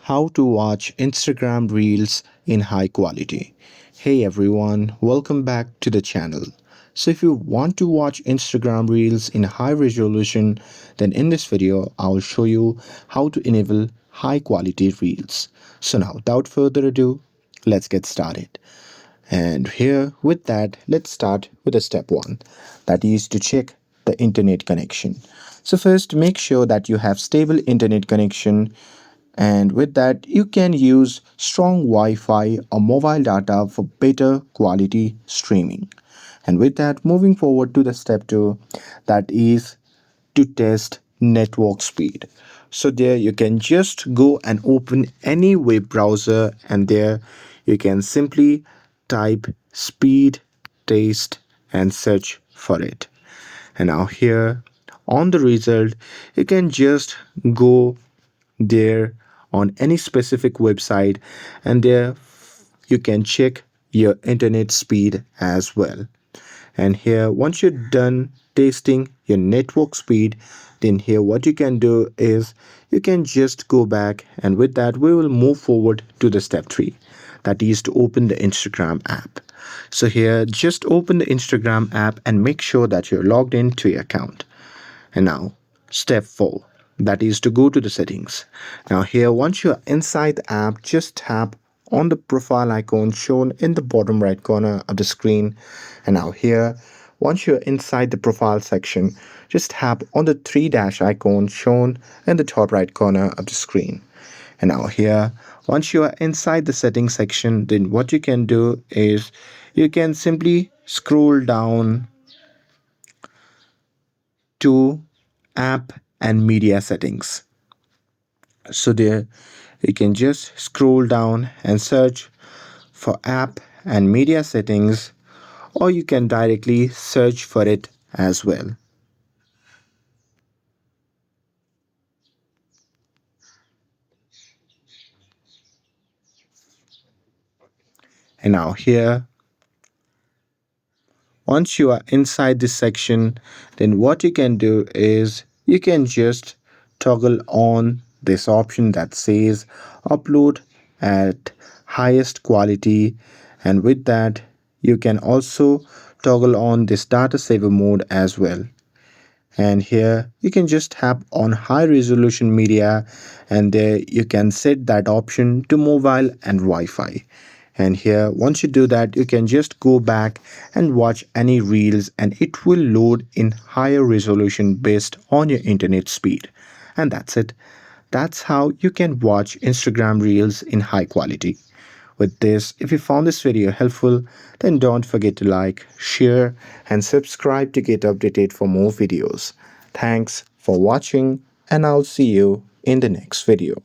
How to watch Instagram Reels in high quality. Hey everyone, welcome back to the channel. So if you want to watch Instagram Reels in high resolution, then in this video I will show you how to enable high quality Reels. So now without further ado, let's get started. And here with that, let's start with the step 1, that is to check the internet connection. So first make sure that you have stable internet connection, and with that you can use strong Wi-Fi or mobile data for better quality streaming. And with that, moving forward to the step 2, that is to test network speed. So there you can just go and open any web browser, and there you can simply type speed test and search for it. And now here on the result, you can just go there on any specific website, and there you can check your internet speed as well. And here once you're done testing your network speed, then here what you can do is you can just go back, and with that we will move forward to the step 3, that is to open the Instagram app. So here just open the Instagram app and make sure that you're logged into your account. And now, step 4, that is to go to the settings. Now, here, once you're inside the app, just tap on the profile icon shown in the bottom right corner of the screen. And now, here, once you're inside the profile section, just tap on the three dash icon shown in the top right corner of the screen. And now, here, once you are inside the settings section, then what you can do is you can simply scroll down to app and media settings. So there you can just scroll down and search for app and media settings, or you can directly search for it as well. And now here, once you are inside this section, then what you can do is you can just toggle on this option that says upload at highest quality, and with that you can also toggle on this data saver mode as well. And here you can just tap on high resolution media, and there you can set that option to mobile and Wi-Fi. And here once you do that, you can just go back and watch any reels, and it will load in higher resolution based on your internet speed. And that's it. That's how you can watch Instagram reels in high quality. With this, if you found this video helpful, then don't forget to like, share, and subscribe to get updated for more videos. Thanks for watching, and I'll see you in the next video.